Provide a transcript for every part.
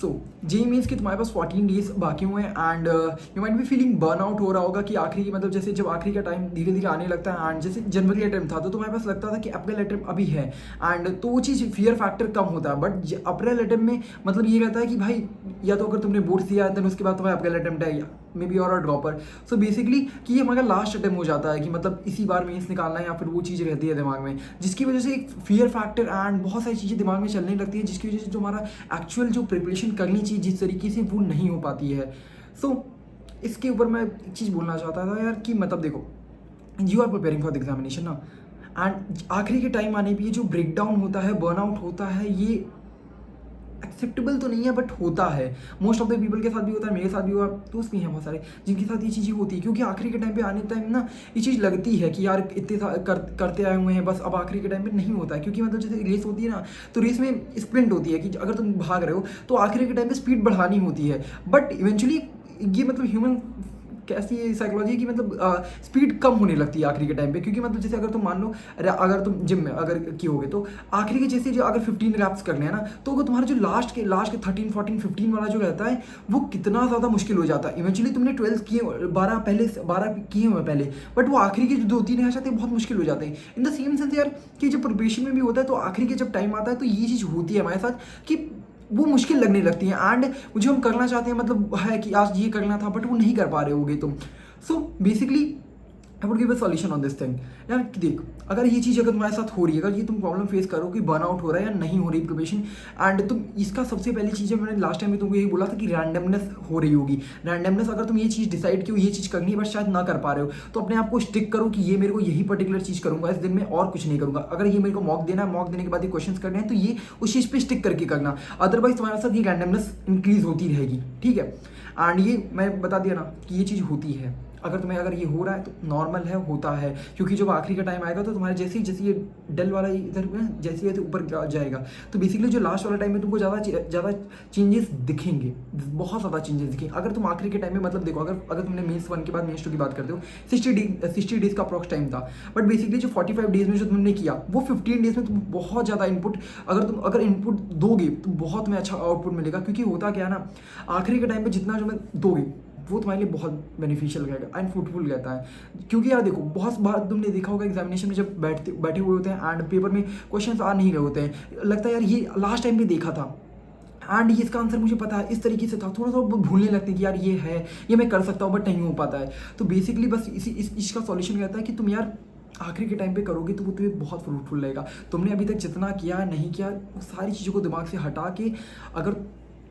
सो जे means कि तुम्हारे पास 14 days बाकी हुए हैं and you might be feeling burn out हो रहा होगा कि आखिरी की मतलब जैसे जब आखिरी का टाइम धीरे धीरे आने लगता है एंड जैसे जनवरी अटेम्प्ट था तो तुम्हारे पास लगता था कि अप्रैल अटेम्प्ट अभी है एंड तो वो चीज़ फियर फैक्टर कम होता है। बट अप्रैल अटेम्प्ट में मतलब ये रहता है कि भाई या तो अगर तुमने बोर्ड दिया है तो उसके बाद तुम्हारा अप्रैल अटेम्प्ट है, या मे बी और ड्रॉपर। सो बेसिकली कि ये हमारा लास्ट अटेम्प्ट हो जाता है कि मतलब इसी बार मेंस निकालना है या फिर वो चीज़ रहती है दिमाग में, जिसकी वजह से एक फियर फैक्टर एंड बहुत सारी चीज़ें दिमाग में चलने लगती है, जिसकी वजह से जो हमारा एक्चुअल जो प्रिपरेशन करनी चाहिए जिस तरीके से वो नहीं हो पाती है। सो इसके ऊपर मैं एक चीज़ बोलना चाहता था यार कि मतलब देखो, you are preparing for the examination ना, एंड आखिरी के टाइम आने पे ये जो ब्रेक डाउन होता है, बर्नआउट होता है, ये एक्सेप्टेबल तो नहीं है बट होता है। मोस्ट ऑफ द पीपल के साथ भी होता है, मेरे साथ भी हुआ, दोस्त भी हैं बहुत सारे जिनके साथ ये चीज़ें होती है, क्योंकि आखिरी के टाइम पे आने टाइम ना ये चीज़ लगती है कि यार इतने करते आए हुए हैं, बस अब आखिरी के टाइम पे नहीं होता है। क्योंकि मतलब जैसे रेस होती है ना, तो रेस में स्प्रिंट होती है कि अगर तुम भाग रहे हो तो आखिरी के टाइम पे स्पीड बढ़ानी होती है, बट इवेंचुअली ये मतलब ह्यूमन कैसी साइकोलॉजी की मतलब स्पीड कम होने लगती है आखिरी के टाइम पे। क्योंकि मतलब जैसे अगर तुम मान लो अगर तुम जिम में अगर किए तो आखिरी के जैसे जो अगर 15 रैप्स करने हैं ना, तो अगर तुम्हारा जो लास्ट के 13 14 15 वाला जो रहता है वो कितना ज़्यादा मुश्किल हो जाता है। इवेंचुअली तुमने 12 किए, 12 किए हुए पहले, बट वो आखिरी के जो 2-3 रह जाते हैं बहुत मुश्किल हो जाते हैं। इन द सेम सेंस यार कि जब प्रिपरेशन में भी होता है तो आखिरी के जब टाइम आता है तो ये चीज़ होती है हमारे साथ कि वो मुश्किल लगने लगती है एंड जो हम करना चाहते हैं मतलब है कि आज ये करना था बट वो नहीं कर पा रहे होगे तुम। So basically I would give a solution on this thing. यार देख, अगर ये चीज़ अगर तुम्हारे साथ हो रही है, अगर ये तुम प्रॉब्लम फेस करो कि बर्नआउट हो रहा है या नहीं हो रही प्रिपरेशन, एंड तुम इसका सबसे पहली चीज़ है, मैंने लास्ट टाइम में तुमको यही बोला था कि रैंडमनेस हो रही होगी। रैंडमनेस, अगर तुम ये चीज़ डिसाइड की हो ये चीज़ करनी है बट शायद ना कर पा रहे हो, तो अपने आप को स्टिक करो कि ये मेरे को यही पर्टिकुलर चीज़ करूंगा इस दिन में और कुछ नहीं करूंगा। अगर ये मेरे को मॉक देना है, मॉक देने के बाद ये क्वेश्चन करने हैं, तो ये उस चीज़ पर स्टिक करके करना, अदरवाइज तुम्हारे साथ ये रैंडमनेस इंक्रीज होती रहेगी। ठीक है, एंड ये मैं बता दिया ना कि ये चीज़ होती है। अगर ये हो रहा है तो नॉर्मल है, होता है, क्योंकि जब आखिरी का टाइम आएगा तो तुम्हारे जैसे ये डल वाला इधर जैसे ये ऊपर जाएगा तो बेसिकली जो लास्ट वाला टाइम है तुमको ज़्यादा चेंजेस दिखेंगे, बहुत ज़्यादा चेंजेस दिखेंगे। अगर तुम आखिरी के टाइम में मतलब देखो, अगर तुमने मेंस 1 के बाद मेंस 2 की बात करते हो, 60 डेज का अप्रॉक्स टाइम था, बट बेसिकली जो 45 डेज में जो तुमने किया वो 15 डेज में तुम बहुत ज़्यादा इनपुट, अगर इनपुट दोगे तो बहुत में अच्छा आउटपुट मिलेगा। क्योंकि होता क्या है ना, आखिरी के टाइम पर जितना जो मैं दोगे वो तुम्हारे लिए बहुत बेनिफिशियल रहेगा एंड फ्रूटफुल रहता है। क्योंकि यार देखो, बहुत बार तुमने देखा होगा एग्जामिनेशन में जब बैठे हुए होते हैं एंड पेपर में क्वेश्चंस आ नहीं रहे होते हैं, लगता है यार ये लास्ट टाइम भी देखा था एंड ये इसका आंसर मुझे पता है, इस तरीके से था, थोड़ा थोड़ा भूलने लगते हैं कि यार ये है, ये मैं कर सकता हूँ बट नहीं हो पाता है। तो बेसिकली बस इसका सॉल्यूशन रहता है कि तुम यार आखिरी के टाइम पे करोगे तो वो तुम्हें बहुत फ्रूटफुल रहेगा। तुमने अभी तक जितना किया नहीं किया वो सारी चीज़ों को दिमाग से हटा के अगर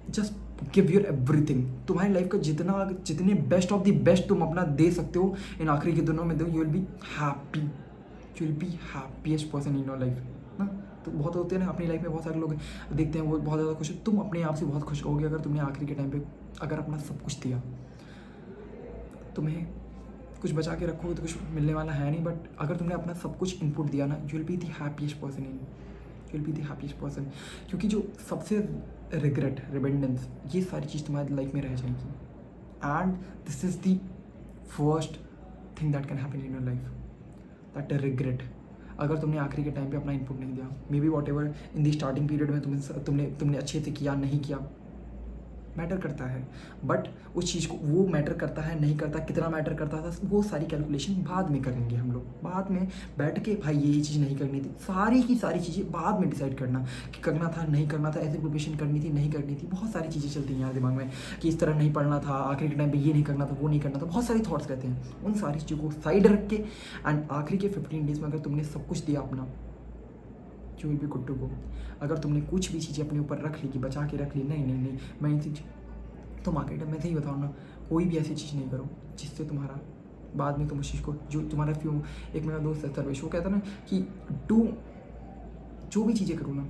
जस्ट गिव योर एवरीथिंग, तुम्हारी लाइफ का जितने बेस्ट ऑफ द बेस्ट तुम अपना दे सकते हो इन आखिरी के दिनों में दो, you will be happy, you will B happiest person in your life ना। तो बहुत होते हैं ना अपनी लाइफ में, बहुत सारे लोग देखते हैं वो बहुत ज़्यादा खुश है, तुम अपने आप से बहुत खुश रहोगे अगर तुमने आखिरी के टाइम पे अगर अपना सब कुछ दिया। तुम्हें कुछ बचा के रखोगे तो कुछ मिलने वाला है नहीं, बट अगर तुमने अपना सब कुछ इनपुट दिया ना, you will be the happiest person in, you will be the happiest person. क्योंकि जो सबसे रिग्रेट, रिबेंडेंस, ये सारी चीज़ तुम्हारी लाइफ में रह जाएगी and this is the first thing that can happen in your life, that regret. अगर तुमने आखिरी के टाइम पे अपना इनपुट नहीं दिया, may be what ever in the starting period में तुमने अच्छे से किया नहीं किया, मैटर करता है, बट उस चीज़ को वो मैटर करता है नहीं करता, कितना मैटर करता था, वो सारी कैलकुलेशन बाद में करेंगे हम लोग। बाद में बैठ के भाई ये चीज़ नहीं करनी थी, सारी की सारी चीज़ें बाद में डिसाइड करना कि करना था नहीं करना था, ऐसे प्रिपरेशन करनी थी नहीं करनी थी, बहुत सारी चीज़ें चलती हैं यार दिमाग में कि इस तरह नहीं पढ़ना था, आखिरी के टाइम पर ये नहीं करना था, वो नहीं करना था, बहुत सारे थॉट्स रहते हैं। उन सारी चीज़ों को साइड रख के एंड आखिरी के 15 डेज में अगर तुमने सब कुछ दिया अपना, you will be good to go. अगर तुमने कुछ भी चीज़ें अपने ऊपर रख ली कि बचा के रख ली, नहीं मैं ये चीज़ तो मार्केट में सही बताऊँ ना, कोई भी ऐसी चीज़ नहीं करो जिससे तुम्हारा बाद में तुम उस चीज़ को जो तुम्हारा एक मेरा दोस्त है सर्वेश, वो कहता है ना कि जो भी चीज़ें करो ना,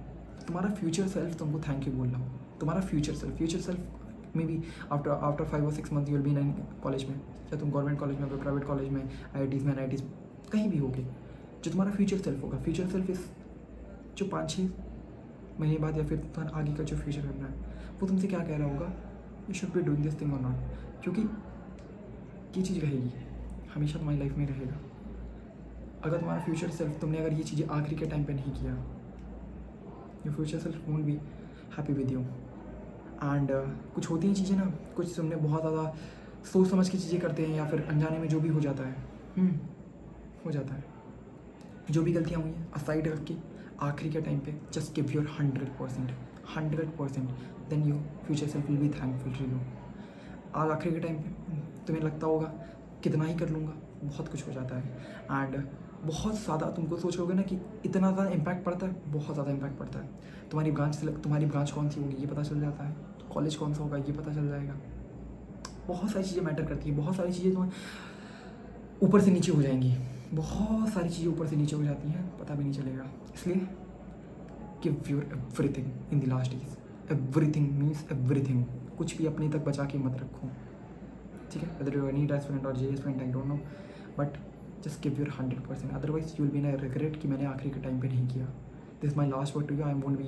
तुम्हारा फ्यूचर सेल्फ तुमको थैंक यू बोलना हो। तुम्हारा future self may be after 5 or 6 months you will be in college में, चाहे तुम गवर्नमेंट कॉलेज में, प्राइवेट कॉलेज में, IITs में, NITs में, कहीं भी होगे, जो तुम्हारा फ्यूचर सेल्फ होगा, फ्यूचर सेल्फ इस जो 5-6 महीने बाद या फिर तुम्हारा आगे का जो फ्यूचर करना है, वो तुमसे क्या कह रहा होगा, you should be doing this thing और नॉट। क्योंकि ये चीज़ रहेगी, हमेशा तुम्हारी लाइफ में रहेगा। अगर तुम्हारा फ्यूचर सेल्फ, तुमने अगर ये चीज़ें आखिरी के टाइम पे नहीं किया, your future self won't be happy with you and कुछ होती हैं चीज़ें ना, कुछ तुमने बहुत ज़्यादा सोच समझ के चीज़ें करते हैं या फिर अनजाने में जो भी हो जाता है, हो जाता है। जो भी गलतियाँ हुई हैं असाइड रख के आखिरी के टाइम पे just give your 100%, then you future self will be thankful to you. आज आखिरी के टाइम पे तुम्हें लगता होगा कितना ही कर लूँगा, बहुत कुछ हो जाता है। एंड बहुत ज़्यादा तुमको सोचोगे ना कि इतना ज़्यादा इम्पैक्ट पड़ता है, बहुत ज़्यादा इम्पैक्ट पड़ता है। तुम्हारी ब्रांच कौन सी होगी ये पता चल जाता है, कॉलेज कौन सा होगा ये पता चल जाएगा। बहुत सारी चीज़ें मैटर करती हैं, बहुत सारी चीज़ें तुम्हें ऊपर से नीचे हो जाएंगी, बहुत सारी चीज़ें ऊपर से नीचे हो जाती हैं, पता भी नहीं चलेगा। इसलिए give your everything in the last days. Everything means everything, कुछ भी अपने तक बचा के मत रखो, ठीक है। Whether you are NEET student और JEE student I don't know, but just give your 100%, otherwise you will be in regret कि मैंने आखिरी के टाइम पे नहीं किया। This my last word to you, I won't be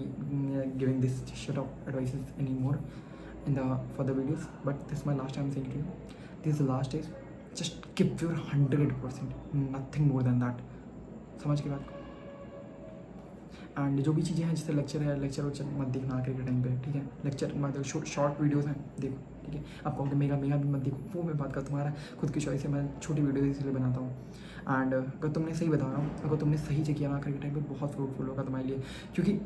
giving this shit of advices any more in the further videos, but this is my last time saying to you, this is the last days, just give your 100%, nothing more than that। समझ के बात को। And जो भी चीज़ें हैं जैसे lecture है, लेक्चर मत देखना आखिर के टाइम पे, ठीक है। लेक्चर मतलब शॉर्ट वीडियोस हैं देखो, ठीक है। आप कहोगे मेगा भी मत देखो, वो मैं बात कर, तुम्हारा खुद की चॉइस है, मैं छोटी वीडियो इसलिए बनाता हूँ। एंड अगर तुमने सही बता रहा हूँ, अगर तुमने सही से किया ना आखिर के टाइम पे बहुत फ्रूटफुल होगा तुम्हारे लिए, क्योंकि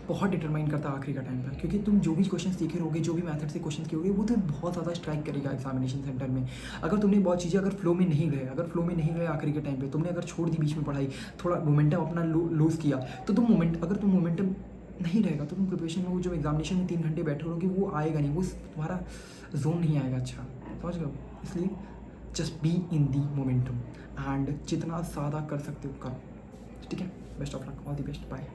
बहुत डिटरमाइन करता है आखिरी का टाइम पर, क्योंकि तुम जो भी क्वेश्चन सीखे रहोगे, जो भी मेथड से क्वेश्चन किए होगे, वो तो बहुत ज़्यादा स्ट्राइक करेगा एग्जामिनेशन सेंटर में। अगर तुमने बहुत चीज़ें अगर फ्लो में नहीं गए आखिरी के टाइम पे, तुमने अगर छोड़ दी बीच में पढ़ाई, थोड़ा मोमेंटम अपना लूज़ किया, तो अगर तुम मोमेंटम नहीं रहेगा तो तुम प्रिपरेशन में वो जो एग्जामिनेशन में 3 घंटे बैठे रहोगे वो आएगा नहीं, वो तुम्हारा जोन नहीं आएगा अच्छा, समझ लो। इसलिए just be in the momentum and जितना ज़्यादा कर सकते हो करो, ठीक है। Best of luck, all the best, bye.